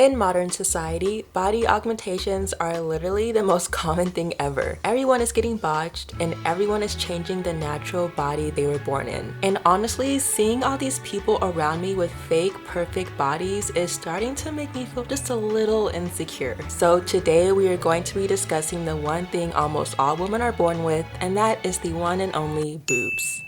In modern society, body augmentations are literally the most common thing ever. Everyone is getting botched and everyone is changing the natural body they were born in. And honestly, seeing all these people around me with fake perfect bodies is starting to make me feel just a little insecure. So today we are going to be discussing the one thing almost all women are born with, and that is the one and only boobs.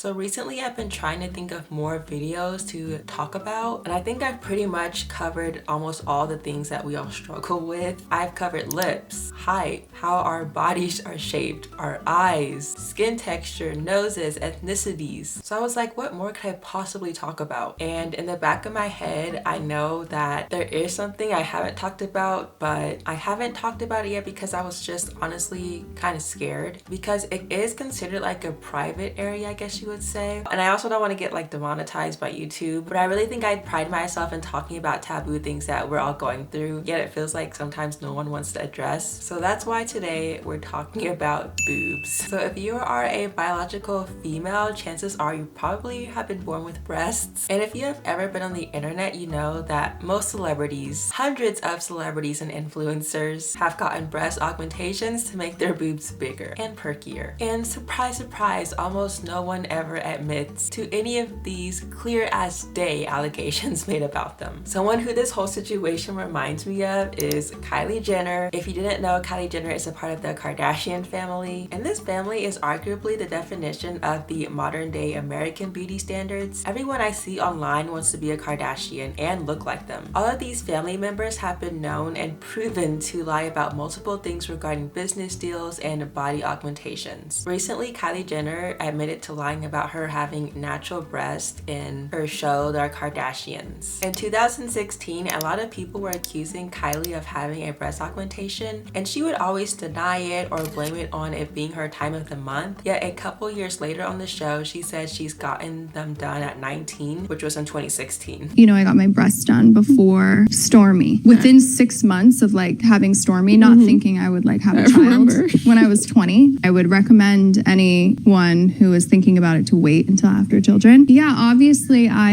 So recently I've been trying to think of more videos to talk about, and I think I've pretty much covered almost all the things that we all struggle with. I've covered lips, height, how our bodies are shaped, our eyes, skin texture, noses, ethnicities. So I was like, what more could I possibly talk about? And in the back of my head, I know that there is something I haven't talked about, but I haven't talked about it yet because I was just honestly kind of scared, because it is considered like a private area, I guess you would say. And I also don't want to get like demonetized by YouTube, but I really think I pride myself in talking about taboo things that we're all going through, yet it feels like sometimes no one wants to address. So that's why today we're talking about boobs. So if you are a biological female, chances are you probably have been born with breasts. And if you have ever been on the internet, you know that most celebrities, hundreds of celebrities and influencers, have gotten breast augmentations to make their boobs bigger and perkier. And surprise, surprise, almost no one ever admits to any of these clear as day allegations made about them. Someone who this whole situation reminds me of is Kylie Jenner. If you didn't know, Kylie Jenner is a part of the Kardashian family, and this family is arguably the definition of the modern day American beauty standards. Everyone I see online wants to be a Kardashian and look like them. All of these family members have been known and proven to lie about multiple things regarding business deals and body augmentations. Recently, Kylie Jenner admitted to lying about her having natural breasts in her show The Kardashians. In 2016, a lot of people were accusing Kylie of having a breast augmentation, and she would always deny it or blame it on it being her time of the month. Yet a couple years later on the show, she said she's gotten them done at 19, which was in 2016. You know, I got my breasts done before Stormy. Within 6 months of like having Stormy, not thinking I would like have a child when I was 20. I would recommend anyone who is thinking about it to wait until after children. Yeah, obviously I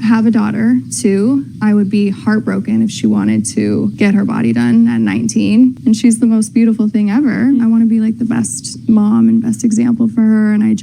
have a daughter too. I would be heartbroken if she wanted to get her body done at 19, and she's the most beautiful thing ever. I want to be like the best mom and best example for her, and I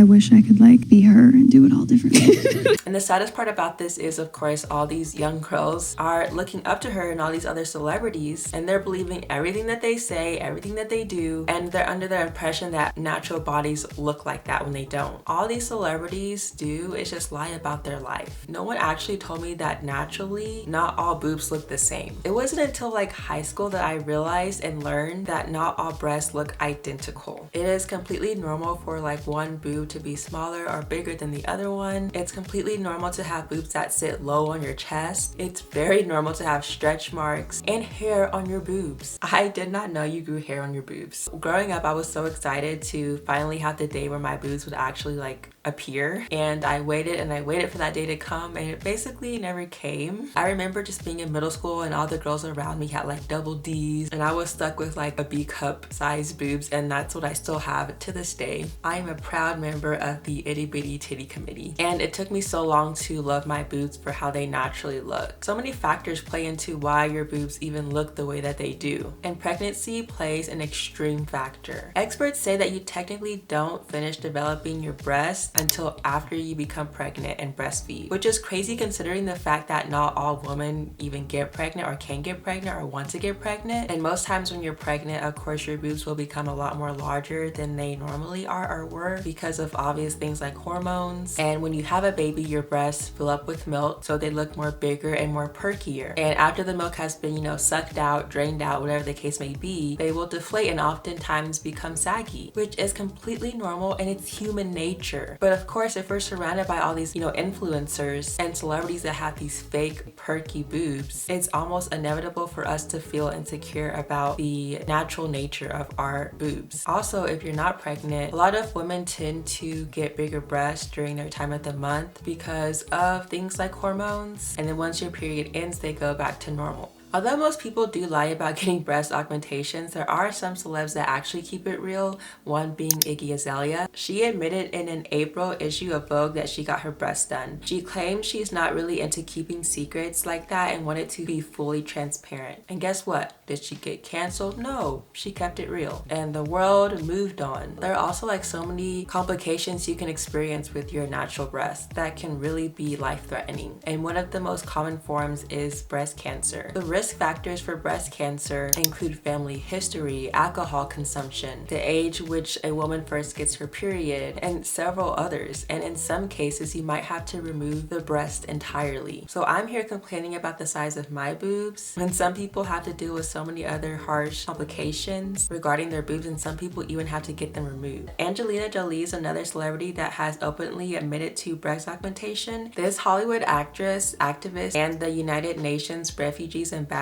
wish I could like be her and do it all differently. And the saddest part about this is, of course, all these young girls are looking up to her and all these other celebrities, and they're believing everything that they say, everything that they do, and they're under the impression that natural bodies look like that when they don't. All these celebrities do is just lie about their life. No one actually told me that naturally, not all boobs look the same. It wasn't until like high school that I realized and learned that not all breasts look identical. It is completely normal for like one boob to be smaller or bigger than the other one. It's completely normal to have boobs that sit low on your chest. It's very normal to have stretch marks and hair on your boobs. I did not know you grew hair on your boobs. Growing up, I was so excited to finally have the day where my boobs would actually like appear, and I waited and I waited for that day to come, and it basically never came. I remember just being in middle school and all the girls around me had like double D's, and I was stuck with like a B cup size boobs, and that's what I still have to this day. I am a proud member of the Itty Bitty Titty Committee, and it took me so long to love my boobs for how they naturally look. So many factors play into why your boobs even look the way that they do, and pregnancy plays an extreme factor. Experts say that you technically don't finish developing your breasts until after you become pregnant and breastfeed, which is crazy considering the fact that not all women even get pregnant or can get pregnant or want to get pregnant. And most times when you're pregnant, of course your boobs will become a lot more larger than they normally are or were because of obvious things like hormones. And when you have a baby, your breasts fill up with milk, so they look more bigger and more perkier. And after the milk has been, you know, sucked out, drained out, whatever the case may be, they will deflate and oftentimes become saggy, which is completely normal and it's human nature. But of course, if we're surrounded by all these, you know, influencers and celebrities that have these fake perky boobs, it's almost inevitable for us to feel insecure about the natural nature of our boobs. Also, if you're not pregnant, a lot of women tend to get bigger breasts during their time of the month because of things like hormones, and then once your period ends, they go back to normal. Although most people do lie about getting breast augmentations, there are some celebs that actually keep it real, one being Iggy Azalea. She admitted in an April issue of Vogue that she got her breasts done. She claims she's not really into keeping secrets like that and wanted to be fully transparent. And guess what? Did she get canceled? No, she kept it real. And the world moved on. There are also like so many complications you can experience with your natural breasts that can really be life-threatening. And one of the most common forms is breast cancer. The risk factors for breast cancer include family history, alcohol consumption, the age which a woman first gets her period, and several others. And in some cases, you might have to remove the breast entirely. So I'm here complaining about the size of my boobs, when some people have to deal with so many other harsh complications regarding their boobs, and some people even have to get them removed. Angelina Jolie is another celebrity that has openly admitted to breast augmentation. This Hollywood actress, activist, and the United Nations Refugees Ambassador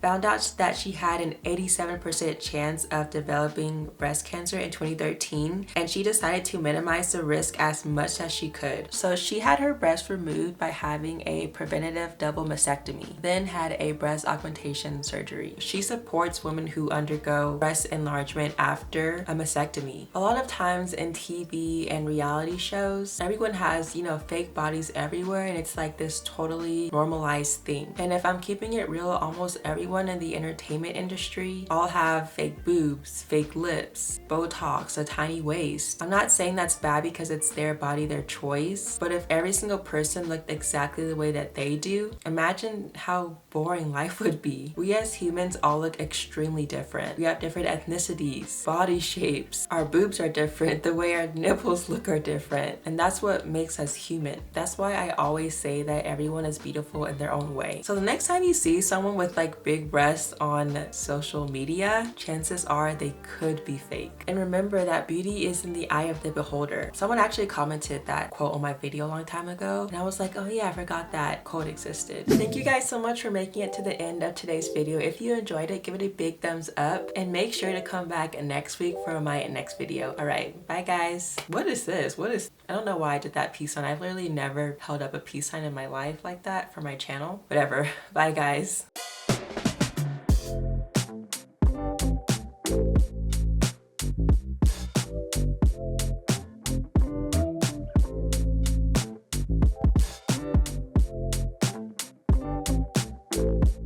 found out that she had an 87% chance of developing breast cancer in 2013, and she decided to minimize the risk as much as she could. So she had her breast removed by having a preventative double mastectomy, then had a breast augmentation surgery. She supports women who undergo breast enlargement after a mastectomy. A lot of times in TV and reality shows, everyone has, you know, fake bodies everywhere, and it's like this totally normalized thing. And if I'm keeping it real, almost everyone in the entertainment industry all have fake boobs, fake lips, Botox, a tiny waist. I'm not saying that's bad because it's their body, their choice, but if every single person looked exactly the way that they do, imagine how boring life would be. We as humans all look extremely different. We have different ethnicities, body shapes, our boobs are different, the way our nipples look are different, and that's what makes us human. That's why I always say that everyone is beautiful in their own way. So the next time you see someone with like big breasts on social media, chances are they could be fake. And remember that beauty is in the eye of the beholder. Someone actually commented that quote on my video a long time ago, and I was like, oh yeah, I forgot that quote existed. Thank you guys so much for making it to the end of today's video. If you enjoyed it, give it a big thumbs up and make sure to come back next week for my next video. All right, bye guys. What is this? I don't know why I did that peace sign. I've literally never held up a peace sign in my life like that for my channel. Whatever. Bye guys.